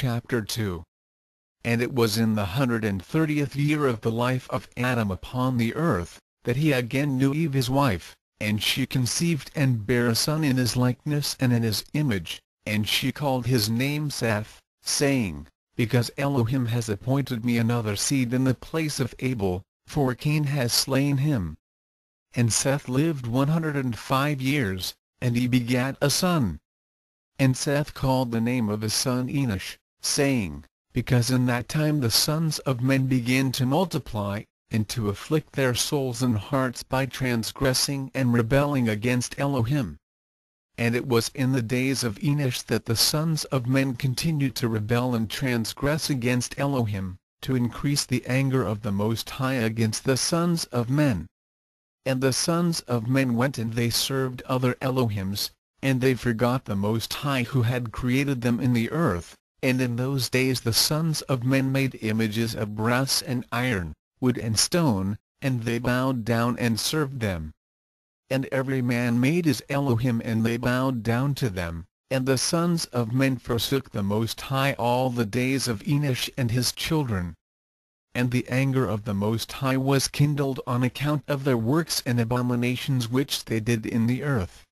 Chapter 2. And it was in the 130th year of the life of Adam upon the earth, that he again knew Eve his wife, and she conceived and bare a son in his likeness and in his image, and she called his name Seth, saying, Because Elohim has appointed me another seed in the place of Abel, for Cain has slain him. And Seth lived 105 years, and he begat a son. And Seth called the name of his son Enosh, saying, Because in that time the sons of men began to multiply, and to afflict their souls and hearts by transgressing and rebelling against Elohim. And it was in the days of Enosh that the sons of men continued to rebel and transgress against Elohim, to increase the anger of the Most High against the sons of men. And the sons of men went and they served other Elohims, and they forgot the Most High who had created them in the earth. And in those days the sons of men made images of brass and iron, wood and stone, and they bowed down and served them. And every man made his Elohim and they bowed down to them, and the sons of men forsook the Most High all the days of Enosh and his children. And the anger of the Most High was kindled on account of their works and abominations which they did in the earth.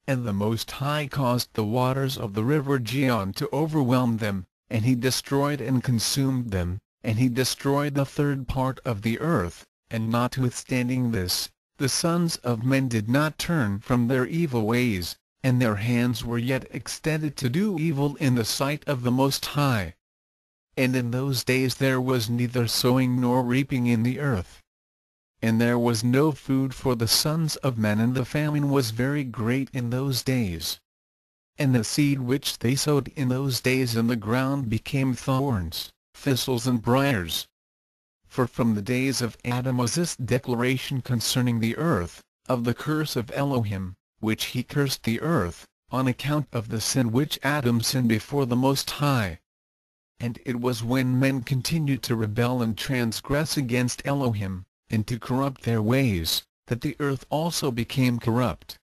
And the Most High caused the waters of the river Gihon to overwhelm them, and he destroyed and consumed them, and he destroyed the third part of the earth, and notwithstanding this, the sons of men did not turn from their evil ways, and their hands were yet extended to do evil in the sight of the Most High. And in those days there was neither sowing nor reaping in the earth. And there was no food for the sons of men, and the famine was very great in those days. And the seed which they sowed in those days in the ground became thorns, thistles and briars. For from the days of Adam was this declaration concerning the earth, of the curse of Elohim, which he cursed the earth, on account of the sin which Adam sinned before the Most High. And it was when men continued to rebel and transgress against Elohim, and to corrupt their ways, that the earth also became corrupt.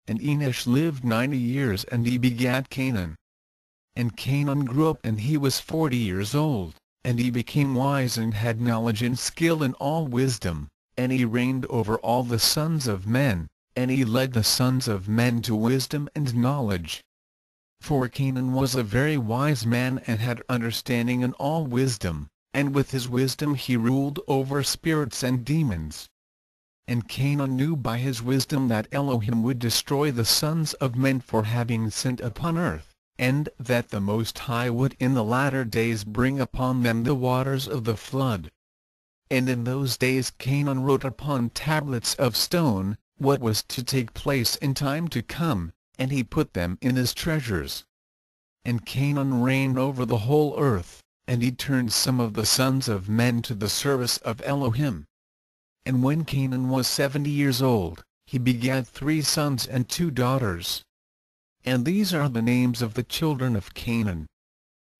And Enosh lived 90 years and he begat Cainan. And Cainan grew up and he was 40 years old, and he became wise and had knowledge and skill in all wisdom, and he reigned over all the sons of men, and he led the sons of men to wisdom and knowledge. For Cainan was a very wise man and had understanding in all wisdom, and with his wisdom he ruled over spirits and demons. And Cainan knew by his wisdom that Elohim would destroy the sons of men for having sinned upon earth, and that the Most High would in the latter days bring upon them the waters of the flood. And in those days Cainan wrote upon tablets of stone what was to take place in time to come, and he put them in his treasures. And Cainan reigned over the whole earth, and he turned some of the sons of men to the service of Elohim. And when Cainan was 70 years old, he begat 3 sons and 2 daughters. And these are the names of the children of Cainan.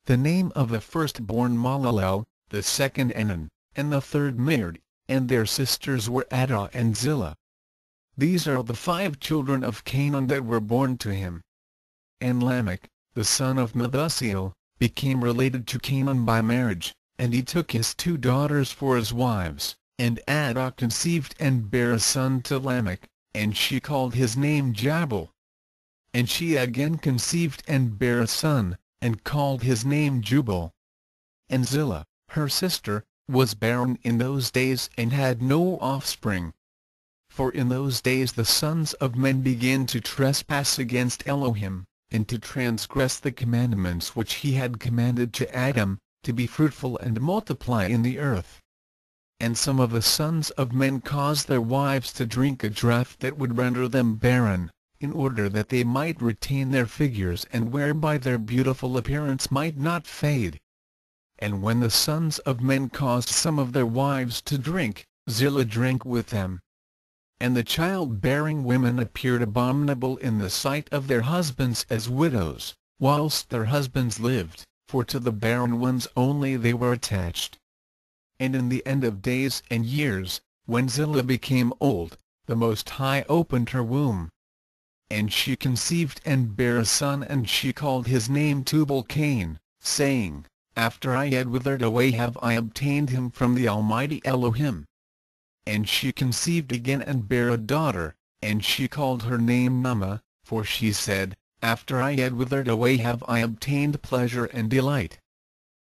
The name of the firstborn Malalel, the second Enan, and the third Mered, and their sisters were Adah and Zillah. These are the 5 children of Cainan that were born to him. And Lamech, the son of Methusael, became related to Cainan by marriage, and he took his 2 daughters for his wives, and Adah conceived and bare a son to Lamech, and she called his name Jabal. And she again conceived and bare a son, and called his name Jubal. And Zillah, her sister, was barren in those days and had no offspring. For in those days the sons of men began to trespass against Elohim, and to transgress the commandments which he had commanded to Adam, to be fruitful and multiply in the earth. And some of the sons of men caused their wives to drink a draught that would render them barren, in order that they might retain their figures and whereby their beautiful appearance might not fade. And when the sons of men caused some of their wives to drink, Zillah drank with them. And the child-bearing women appeared abominable in the sight of their husbands as widows, whilst their husbands lived, for to the barren ones only they were attached. And in the end of days and years, when Zillah became old, the Most High opened her womb. And she conceived and bare a son, and she called his name Tubal-Cain, saying, "After I had withered away have I obtained him from the Almighty Elohim." And she conceived again and bare a daughter, and she called her name Nama, for she said, "After I had withered away have I obtained pleasure and delight."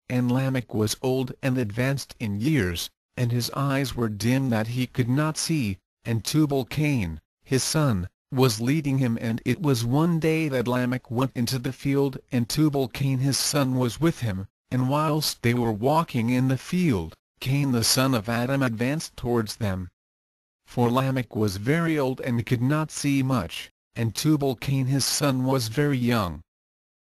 And Lamech was old and advanced in years, and his eyes were dim that he could not see, and Tubal-Cain, his son, was leading him. And it was one day that Lamech went into the field, and Tubal-Cain his son was with him, and whilst they were walking in the field, Cain the son of Adam advanced towards them. For Lamech was very old and could not see much, and Tubal-Cain his son was very young.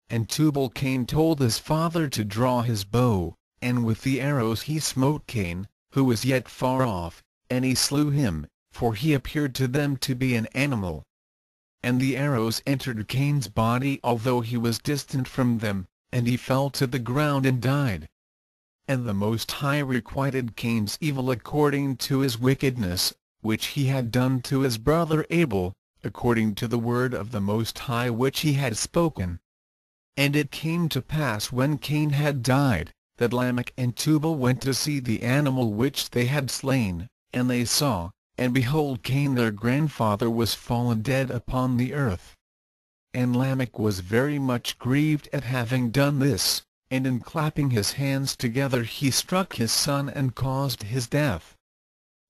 And Tubal-Cain told his father to draw his bow, and with the arrows he smote Cain, who was yet far off, and he slew him, for he appeared to them to be an animal. And the arrows entered Cain's body although he was distant from them, and he fell to the ground and died. And the Most High requited Cain's evil according to his wickedness, which he had done to his brother Abel, according to the word of the Most High which he had spoken. And it came to pass when Cain had died, that Lamech and Tubal went to see the animal which they had slain, and they saw, and behold Cain their grandfather was fallen dead upon the earth. And Lamech was very much grieved at having done this, and in clapping his hands together he struck his son and caused his death.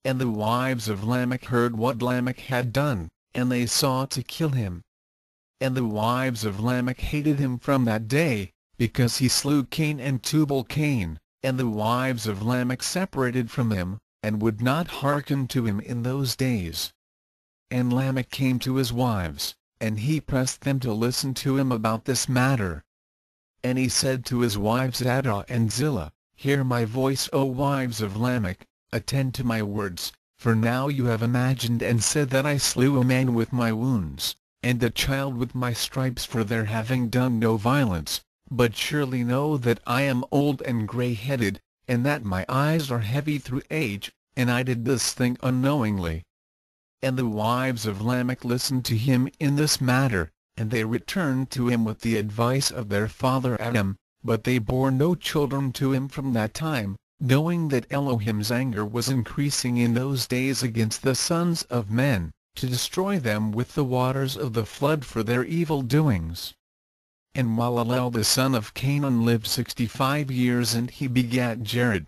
And the wives of Lamech heard what Lamech had done, and they sought to kill him. And the wives of Lamech hated him from that day, because he slew Cain and Tubal-Cain, and the wives of Lamech separated from him, and would not hearken to him in those days. And Lamech came to his wives, and he pressed them to listen to him about this matter. And he said to his wives Adah and Zillah, "Hear my voice, O wives of Lamech, attend to my words, for now you have imagined and said that I slew a man with my wounds, and a child with my stripes for their having done no violence, but surely know that I am old and grey-headed, and that my eyes are heavy through age, and I did this thing unknowingly." And the wives of Lamech listened to him in this matter, and they returned to him with the advice of their father Adam, but they bore no children to him from that time, knowing that Elohim's anger was increasing in those days against the sons of men, to destroy them with the waters of the flood for their evil doings. And Malalel the son of Cainan lived 65 years, and he begat Jared.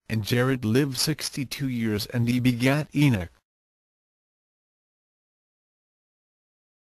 And Jared lived 62 years, and he begat Enoch.